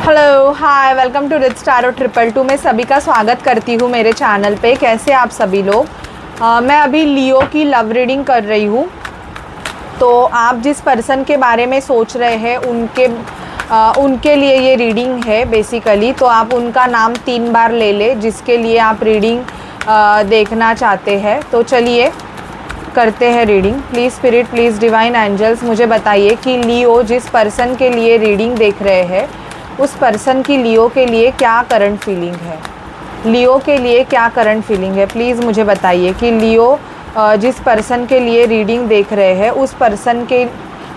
Hello hi welcome to Rich Tarot 222 में सभी का स्वागत करती हूँ मेरे चैनल पे। कैसे आप सभी लोग। मैं अभी लियो की लव रीडिंग कर रही हूँ। तो आप जिस पर्सन के बारे में सोच रहे हैं उनके लिए ये रीडिंग है बेसिकली। तो आप उनका नाम 3 बार ले लें जिसके लिए आप रीडिंग देखना चाहते हैं। तो चलिए करते हैं reading. Please spirit, please divine angels मुझे बताइए कि लियो जिस पर्सन के लिए रीडिंग देख रहे हैं उस पर्सन की लियो के लिए क्या करंट फीलिंग है। लियो के लिए क्या करंट फीलिंग है प्लीज़ मुझे बताइए कि लियो जिस पर्सन के लिए रीडिंग देख रहे हैं उस पर्सन के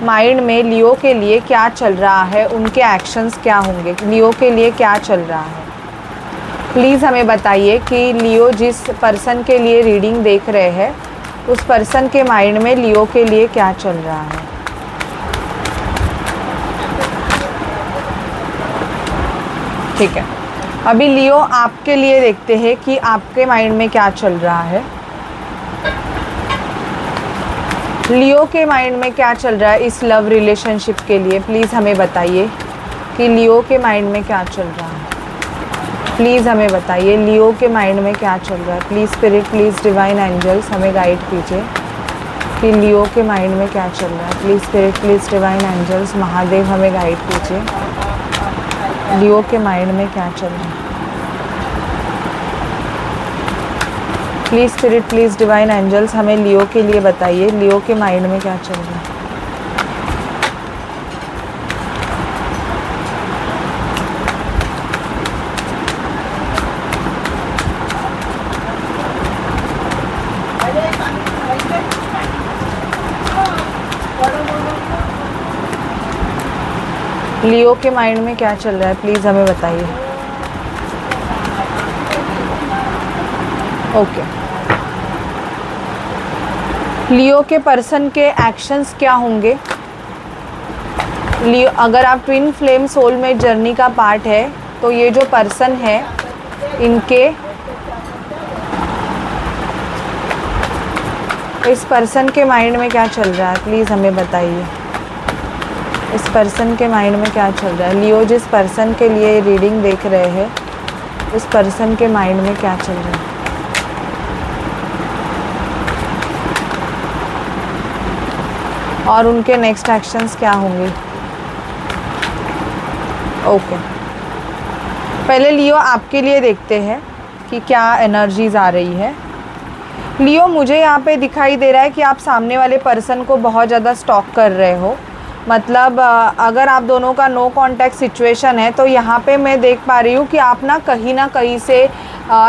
माइंड में लियो के लिए क्या चल रहा है, उनके एक्शंस क्या होंगे, लियो के लिए क्या चल रहा है। प्लीज़ हमें बताइए कि लियो जिस पर्सन के लिए रीडिंग देख रहे हैं उस पर्सन के माइंड में लियो के लिए क्या चल रहा है। ठीक है, अभी लियो आपके लिए देखते हैं कि आपके माइंड में क्या चल रहा है। लियो के माइंड में क्या चल रहा है इस लव रिलेशनशिप के लिए। प्लीज़ हमें बताइए कि लियो के माइंड में क्या चल रहा है। प्लीज़ हमें बताइए लियो के माइंड में क्या चल रहा है। Please spirit, please divine angels हमें गाइड कीजिए कि लियो के माइंड में क्या चल रहा है। Please spirit, please divine angels Mahadev हमें गाइड कीजिए लियो के माइंड में क्या चल रहा है। Please spirit, please divine angels हमें लियो के लिए बताइए लियो के माइंड में क्या चल रहा है। लियो के माइंड में क्या चल रहा है प्लीज़ हमें बताइए। ओके, लियो के पर्सन के एक्शंस क्या होंगे। लियो अगर आप ट्विन फ्लेम सोलमेट जर्नी का पार्ट है तो ये जो पर्सन है इनके इस पर्सन के माइंड में क्या चल रहा है प्लीज़ हमें बताइए। इस पर्सन के माइंड में क्या चल रहा है। लियो जिस पर्सन के लिए रीडिंग देख रहे हैं उस पर्सन के माइंड में क्या चल रहा है। और उनके नेक्स्ट एक्शंस क्या होंगे। ओके, पहले लियो आपके लिए देखते हैं कि क्या एनर्जीज आ रही है। लियो मुझे यहाँ पे दिखाई दे रहा है कि आप सामने वाले पर्सन को बहुत ज़्यादा स्टॉक कर रहे हो। मतलब अगर आप दोनों का नो कांटेक्ट सिचुएशन है तो यहाँ पे मैं देख पा रही हूँ कि आप ना कहीं से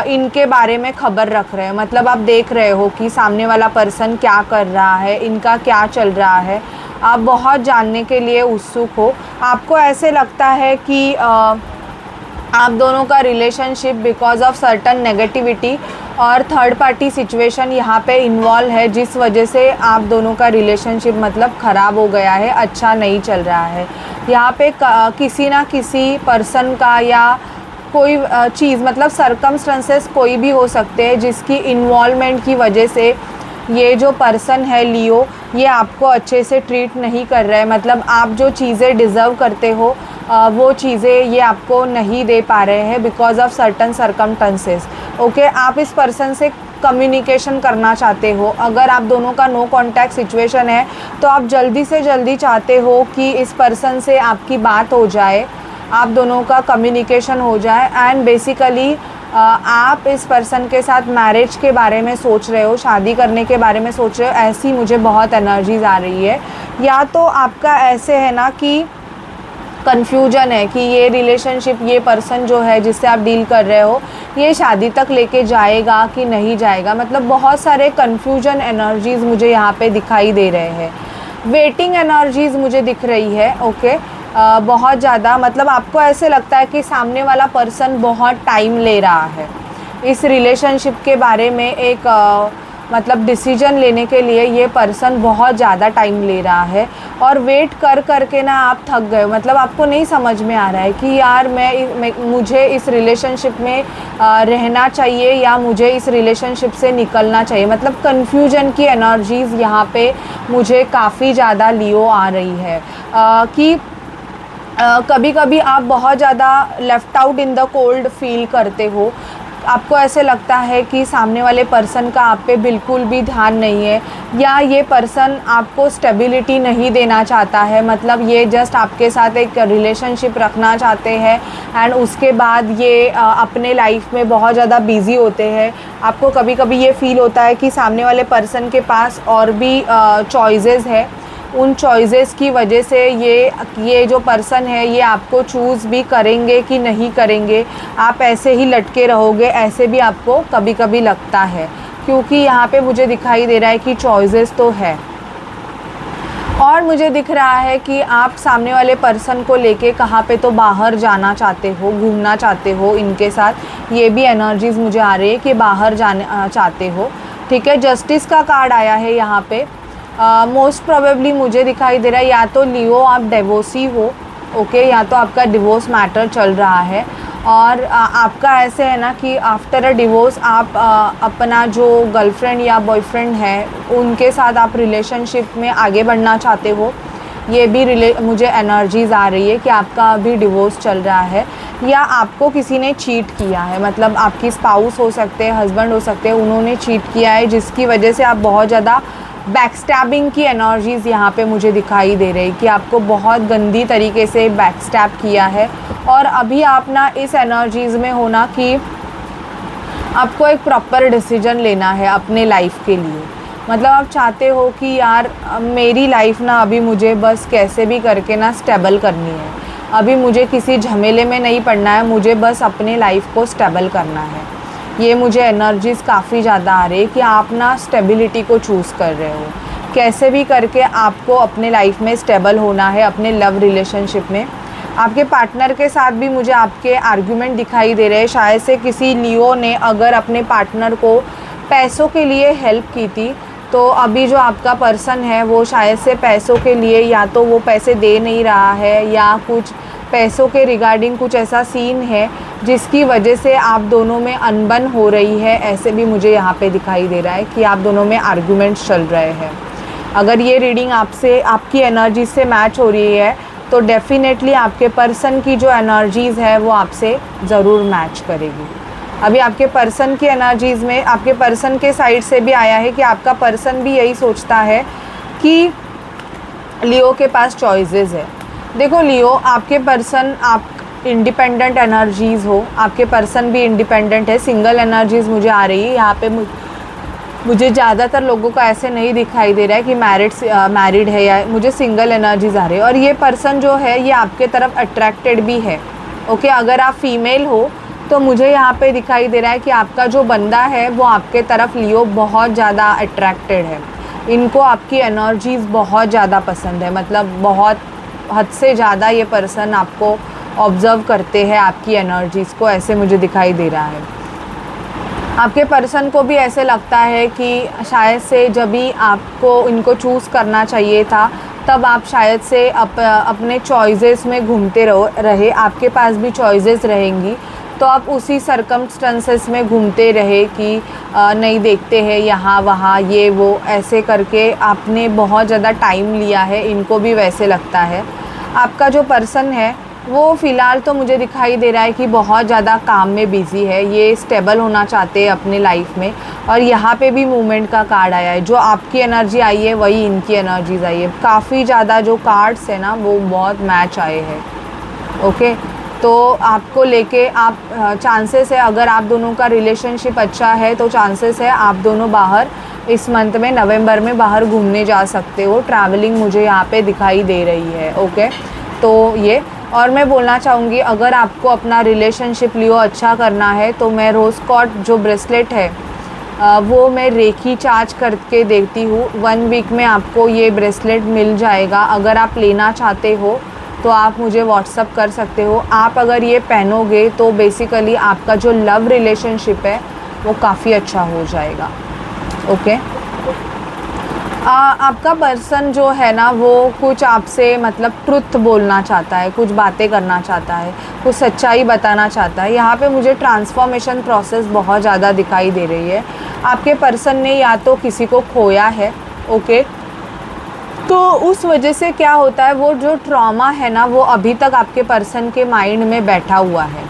इनके बारे में खबर रख रहे हैं। मतलब आप देख रहे हो कि सामने वाला पर्सन क्या कर रहा है, इनका क्या चल रहा है। आप बहुत जानने के लिए उत्सुक हो। आपको ऐसे लगता है कि आप दोनों का relationship because of certain negativity और थर्ड पार्टी सिचुएशन यहाँ पे इन्वॉल्व है जिस वजह से आप दोनों का रिलेशनशिप मतलब ख़राब हो गया है, अच्छा नहीं चल रहा है। यहाँ पे किसी ना किसी पर्सन का या कोई चीज़ मतलब सरकमस्टेंसेस कोई भी हो सकते हैं जिसकी इन्वॉल्वमेंट की वजह से ये जो पर्सन है लियो ये आपको अच्छे से ट्रीट नहीं कर रहा है। मतलब आप जो चीज़ें डिज़र्व करते हो वो चीज़ें ये आपको नहीं दे पा रहे हैं because of certain circumstances. Okay, आप इस पर्सन से कम्युनिकेशन करना चाहते हो। अगर आप दोनों का नो कांटेक्ट सिचुएशन है तो आप जल्दी से जल्दी चाहते हो कि इस पर्सन से आपकी बात हो जाए, आप दोनों का कम्युनिकेशन हो जाए एंड बेसिकली आप इस पर्सन के साथ मैरिज के बारे में सोच रहे हो, शादी करने के बारे में सोच रहे हो। ऐसी मुझे बहुत एनर्जीज आ रही है। या तो आपका ऐसे है ना कि कन्फ्यूजन है कि ये रिलेशनशिप, ये पर्सन जो है जिससे आप डील कर रहे हो ये शादी तक लेके जाएगा कि नहीं जाएगा। मतलब बहुत सारे कन्फ्यूजन एनर्जीज़ मुझे यहाँ पे दिखाई दे रहे हैं। वेटिंग एनर्जीज़ मुझे दिख रही है। ओके, बहुत ज़्यादा मतलब आपको ऐसे लगता है कि सामने वाला पर्सन बहुत टाइम ले रहा है इस रिलेशनशिप के बारे में। एक मतलब डिसीजन लेने के लिए ये पर्सन बहुत ज़्यादा टाइम ले रहा है और वेट कर कर के ना आप थक गए। मतलब आपको नहीं समझ में आ रहा है कि यार मुझे इस रिलेशनशिप में रहना चाहिए या मुझे इस रिलेशनशिप से निकलना चाहिए। मतलब कन्फ्यूजन की एनर्जीज़ यहाँ पे मुझे काफ़ी ज़्यादा लियो आ रही है कि कभी कभी आप बहुत ज़्यादा left out in the cold feel करते हो। आपको ऐसे लगता है कि सामने वाले पर्सन का आप पे बिल्कुल भी ध्यान नहीं है, या ये पर्सन आपको स्टेबिलिटी नहीं देना चाहता है, मतलब ये जस्ट आपके साथ एक रिलेशनशिप रखना चाहते हैं एंड उसके बाद ये अपने लाइफ में बहुत ज़्यादा बिज़ी होते हैं। आपको कभी कभी ये फ़ील होता है कि सामने वाले पर्सन के पास और भी चॉइसेस है, उन चॉइसेस की वजह से ये जो पर्सन है ये आपको चूज़ भी करेंगे कि नहीं करेंगे, आप ऐसे ही लटके रहोगे, ऐसे भी आपको कभी कभी लगता है, क्योंकि यहाँ पे मुझे दिखाई दे रहा है कि चॉइसेस तो है। और मुझे दिख रहा है कि आप सामने वाले पर्सन को लेके कहाँ पे तो बाहर जाना चाहते हो, घूमना चाहते हो इनके साथ, ये भी एनर्जीज़ मुझे आ रही है कि बाहर जाने चाहते हो। ठीक है, जस्टिस का कार्ड आया है यहाँ पे। मोस्ट प्रोबेबली मुझे दिखाई दे रहा है या तो लियो आप डिवोर्सी हो, ओके, या तो आपका डिवोर्स मैटर चल रहा है और आपका ऐसे है ना कि आफ्टर अ डिवोर्स आप अपना जो गर्लफ्रेंड या बॉयफ्रेंड है उनके साथ आप रिलेशनशिप में आगे बढ़ना चाहते हो। ये भी मुझे एनर्जीज़ आ रही है कि आपका अभी डिवोर्स चल रहा है या आपको किसी ने चीट किया है, मतलब आपकी स्पाउस हो सकते हैं, हस्बैंड हो सकते हैं, उन्होंने चीट किया है जिसकी वजह से आप बहुत ज़्यादा बैकस्टैबिंग की एनर्जीज़ यहाँ पे मुझे दिखाई दे रही कि आपको बहुत गंदी तरीके से बैकस्टैब किया है। और अभी आप ना इस एनर्जीज़ में होना कि आपको एक प्रॉपर डिसीजन लेना है अपने लाइफ के लिए, मतलब आप चाहते हो कि यार मेरी लाइफ ना अभी मुझे बस कैसे भी करके ना स्टेबल करनी है, अभी मुझे किसी झमेले में नहीं पड़ना है, मुझे बस अपने लाइफ को स्टेबल करना है। ये मुझे एनर्जीज़ काफ़ी ज़्यादा आ रही है कि आप ना स्टेबिलिटी को चूज़ कर रहे हो, कैसे भी करके आपको अपने लाइफ में स्टेबल होना है अपने लव रिलेशनशिप में। आपके पार्टनर के साथ भी मुझे आपके आर्ग्यूमेंट दिखाई दे रहे हैं, शायद से किसी लियो ने अगर अपने पार्टनर को पैसों के लिए हेल्प की थी तो अभी जो आपका पर्सन है वो शायद से पैसों के लिए या तो वो पैसे दे नहीं रहा है या कुछ पैसों के रिगार्डिंग कुछ ऐसा सीन है जिसकी वजह से आप दोनों में अनबन हो रही है। ऐसे भी मुझे यहाँ पे दिखाई दे रहा है कि आप दोनों में आर्गुमेंट्स चल रहे हैं। अगर ये रीडिंग आपसे आपकी एनर्जी से मैच हो रही है तो डेफ़िनेटली आपके पर्सन की जो एनर्जीज़ है वो आपसे ज़रूर मैच करेगी। अभी आपके पर्सन की एनर्जीज़ में आपके पर्सन के साइड से भी आया है कि आपका पर्सन भी यही सोचता है कि लियो के पास चॉइसेस है। देखो लियो, आपके पर्सन आप इंडिपेंडेंट एनर्जीज़ हो, आपके पर्सन भी इंडिपेंडेंट है, सिंगल एनर्जीज़ मुझे आ रही है यहाँ पे। मुझे ज़्यादातर लोगों का ऐसे नहीं दिखाई दे रहा है कि मैरिड है, या मुझे सिंगल एनर्जीज़ आ रही है। और ये पर्सन जो है ये आपके तरफ अट्रैक्टेड भी है, ओके। अगर आप फीमेल हो तो मुझे यहाँ पे दिखाई दे रहा है कि आपका जो बंदा है वो आपके तरफ लियो बहुत ज़्यादा अट्रैक्टेड है, इनको आपकी एनर्जीज़ बहुत ज़्यादा पसंद है, मतलब बहुत हद से ज़्यादा ये पर्सन आपको ऑब्ज़र्व करते हैं, आपकी एनर्जीज़ को, ऐसे मुझे दिखाई दे रहा है। आपके पर्सन को भी ऐसे लगता है कि शायद से जब भी आपको इनको चूज़ करना चाहिए था तब आप शायद से अपने चॉइसेस में घूमते रहे, आपके पास भी चॉइसेस रहेंगी तो आप उसी सरकमस्टेंसेस में घूमते रहे कि नहीं देखते हैं यहाँ वहाँ ये वो, ऐसे करके आपने बहुत ज़्यादा टाइम लिया है, इनको भी वैसे लगता है। आपका जो पर्सन है वो फ़िलहाल तो मुझे दिखाई दे रहा है कि बहुत ज़्यादा काम में बिज़ी है, ये स्टेबल होना चाहते हैं अपने लाइफ में। और यहाँ पे भी मूवमेंट का कार्ड आया है, जो आपकी एनर्जी आई है वही इनकी एनर्जीज आई है। काफ़ी ज़्यादा जो कार्ड्स है ना वो बहुत मैच आए हैं, ओके। तो आपको लेके आप चांसेस है, अगर आप दोनों का रिलेशनशिप अच्छा है तो चांसेस है आप दोनों बाहर इस मंथ में नवंबर में बाहर घूमने जा सकते हो। ट्रैवलिंग मुझे यहाँ पे दिखाई दे रही है, ओके। तो ये, और मैं बोलना चाहूँगी अगर आपको अपना रिलेशनशिप लियो अच्छा करना है तो मैं रोज़ कॉर्ड जो ब्रेसलेट है वो मैं रेखी चार्ज करके देती हूँ। 1 वीक में आपको ये ब्रेसलेट मिल जाएगा। अगर आप लेना चाहते हो तो आप मुझे व्हाट्सअप कर सकते हो। आप अगर ये पहनोगे तो बेसिकली आपका जो लव रिलेशनशिप है वो काफ़ी अच्छा हो जाएगा, ओके। आपका पर्सन जो है ना वो कुछ आपसे मतलब ट्रुथ बोलना चाहता है, कुछ बातें करना चाहता है, कुछ सच्चाई बताना चाहता है। यहाँ पे मुझे ट्रांसफॉर्मेशन प्रोसेस बहुत ज़्यादा दिखाई दे रही है। आपके पर्सन ने या तो किसी को खोया है, ओके, तो उस वजह से क्या होता है, वो जो ट्रॉमा है ना वो अभी तक आपके पर्सन के माइंड में बैठा हुआ है,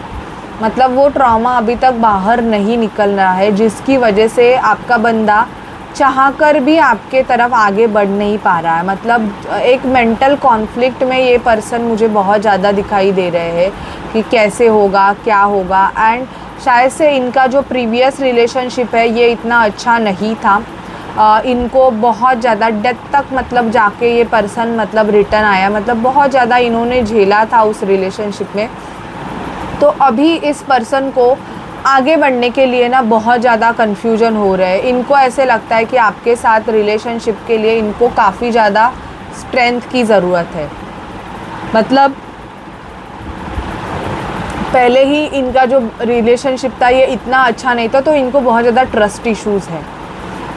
मतलब वो ट्रॉमा अभी तक बाहर नहीं निकल रहा है, जिसकी वजह से आपका बंदा चाहकर भी आपके तरफ आगे बढ़ नहीं पा रहा है। मतलब एक मेंटल कॉन्फ्लिक्ट में ये पर्सन मुझे बहुत ज़्यादा दिखाई दे रहे हैं कि कैसे होगा, क्या होगा। एंड शायद से इनका जो प्रीवियस रिलेशनशिप है ये इतना अच्छा नहीं था, इनको बहुत ज़्यादा डेथ तक मतलब जाके ये पर्सन मतलब रिटर्न आया, मतलब बहुत ज़्यादा इन्होंने झेला था उस रिलेशनशिप में। तो अभी इस पर्सन को आगे बढ़ने के लिए ना बहुत ज़्यादा कन्फ्यूजन हो रहा है। इनको ऐसे लगता है कि आपके साथ रिलेशनशिप के लिए इनको काफ़ी ज़्यादा स्ट्रेंथ की ज़रूरत है। मतलब पहले ही इनका जो रिलेशनशिप था ये इतना अच्छा नहीं था, तो इनको बहुत ज़्यादा ट्रस्ट इश्यूज़ है।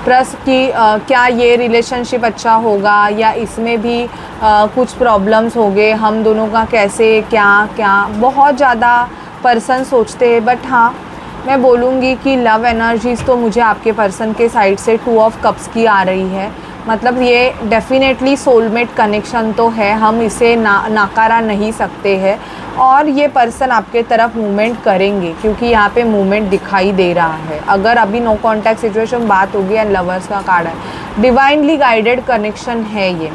ट्रस्ट कि क्या ये रिलेशनशिप अच्छा होगा या इसमें भी कुछ प्रॉब्लम्स हो गए, हम दोनों का कैसे क्या क्या बहुत ज़्यादा पर्सन सोचते हैं। बट हाँ, मैं बोलूँगी कि लव एनर्जीज़ तो मुझे आपके पर्सन के साइड से 2 ऑफ कप्स की आ रही है। मतलब ये डेफिनेटली सोलमेट कनेक्शन तो है, हम इसे नकारा नहीं सकते हैं। और ये पर्सन आपके तरफ मूवमेंट करेंगे क्योंकि यहाँ पे मूवमेंट दिखाई दे रहा है। अगर अभी नो कॉन्टैक्ट सिचुएशन बात होगी एंड लवर्स का कार्ड है, डिवाइनली गाइडेड कनेक्शन है ये।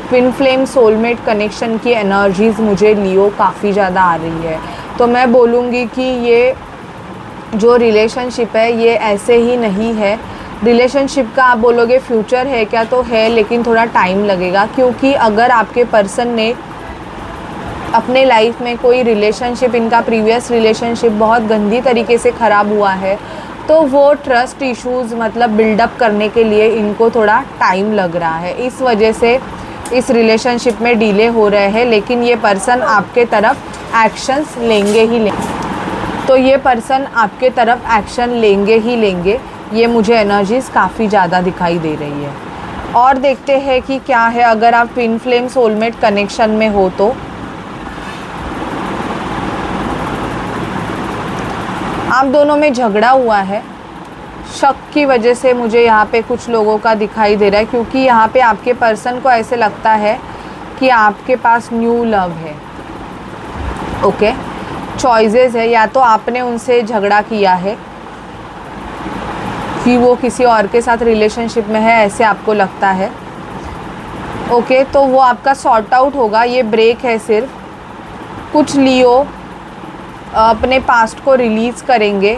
ट्विन फ्लेम सोलमेट कनेक्शन की एनर्जीज़ मुझे लियो काफ़ी ज़्यादा आ रही है। तो मैं बोलूँगी कि ये जो रिलेशनशिप है ये ऐसे ही नहीं है। रिलेशनशिप का आप बोलोगे फ्यूचर है क्या, तो है, लेकिन थोड़ा टाइम लगेगा। क्योंकि अगर आपके पर्सन ने अपने लाइफ में कोई रिलेशनशिप, इनका प्रीवियस रिलेशनशिप बहुत गंदी तरीके से ख़राब हुआ है, तो वो ट्रस्ट इश्यूज़ मतलब बिल्डअप करने के लिए इनको थोड़ा टाइम लग रहा है। इस वजह से इस रिलेशनशिप में डिले हो रहे हैं, लेकिन ये पर्सन आपके तरफ एक्शंस लेंगे ही लेंगे। तो ये पर्सन आपके तरफ एक्शन लेंगे ही लेंगे, ये मुझे एनर्जीज़ काफ़ी ज़्यादा दिखाई दे रही है। और देखते हैं कि क्या है अगर आप ट्विन फ्लेम सोलमेट कनेक्शन में हो तो। आप दोनों में झगड़ा हुआ है, शक की वजह से मुझे यहाँ पे कुछ लोगों का दिखाई दे रहा है, क्योंकि यहाँ पे आपके पर्सन को ऐसे लगता है कि आपके पास न्यू लव है। ओके, चॉइसेस है, या तो आपने उनसे झगड़ा किया है कि वो किसी और के साथ रिलेशनशिप में है, ऐसे आपको लगता है। ओके, तो वो आपका सॉर्ट आउट होगा, ये ब्रेक है सिर्फ। कुछ लियो अपने पास्ट को रिलीज़ करेंगे।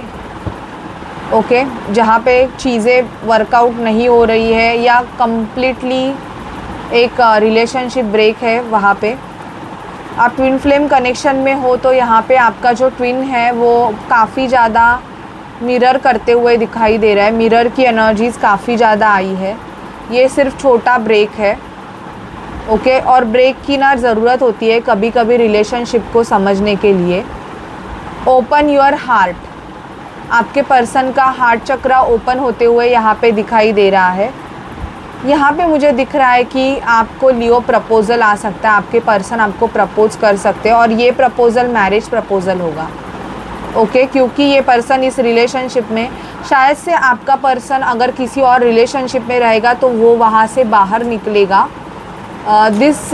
ओके, जहाँ पे चीज़ें वर्कआउट नहीं हो रही है या कम्प्लीटली एक रिलेशनशिप ब्रेक है, वहाँ पे आप ट्विन फ्लेम कनेक्शन में हो तो यहाँ पे आपका जो ट्विन है वो काफ़ी ज़्यादा मिरर करते हुए दिखाई दे रहा है। मिरर की एनर्जीज़ काफ़ी ज़्यादा आई है। ये सिर्फ छोटा ब्रेक है। ओके, और ब्रेक की ना ज़रूरत होती है कभी कभी रिलेशनशिप को समझने के लिए। ओपन योर हार्ट, आपके पर्सन का हार्ट चक्रा ओपन होते हुए यहाँ पे दिखाई दे रहा है। यहाँ पे मुझे दिख रहा है कि आपको लियो प्रपोज़ल आ सकता है, आपके पर्सन आपको प्रपोज़ कर सकते हैं, और ये प्रपोज़ल मैरिज प्रपोज़ल होगा। ओके, क्योंकि ये पर्सन इस रिलेशनशिप में, शायद से आपका पर्सन अगर किसी और रिलेशनशिप में रहेगा तो वो वहाँ से बाहर निकलेगा दिस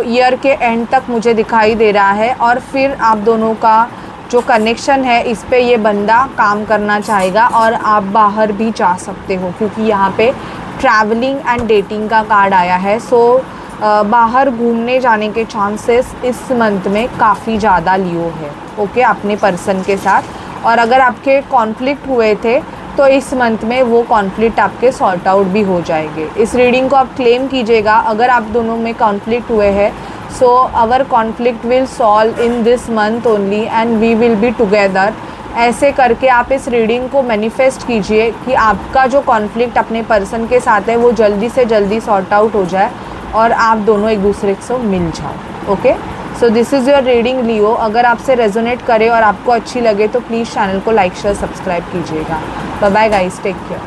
ईयर के एंड तक मुझे दिखाई दे रहा है। और फिर आप दोनों का जो कनेक्शन है इस पे ये बंदा काम करना चाहेगा और आप बाहर भी जा सकते हो, क्योंकि यहाँ पे ट्रैवलिंग एंड डेटिंग का कार्ड आया है। सो बाहर घूमने जाने के चांसेस इस मंथ में काफ़ी ज़्यादा लियो है। ओके, अपने पर्सन के साथ। और अगर आपके कॉन्फ्लिक्ट हुए थे तो इस मंथ में वो कॉन्फ्लिक्ट आपके सॉर्ट आउट भी हो जाएंगे। इस रीडिंग को आप क्लेम कीजिएगा। अगर आप दोनों में कॉन्फ्लिक्ट हुए हैं, so our conflict will solve in this month only and we will be together. ऐसे करके आप इस रीडिंग को मैनिफेस्ट कीजिए कि आपका जो कॉन्फ्लिक्ट अपने पर्सन के साथ है वो जल्दी से जल्दी सॉर्ट आउट हो जाए और आप दोनों एक दूसरे से मिल जाओ। Okay, so this is your reading Leo. अगर आपसे रेजोनेट करे और आपको अच्छी लगे तो प्लीज़ चैनल को लाइक शेयर सब्सक्राइब कीजिएगा। Bye bye guys, take care.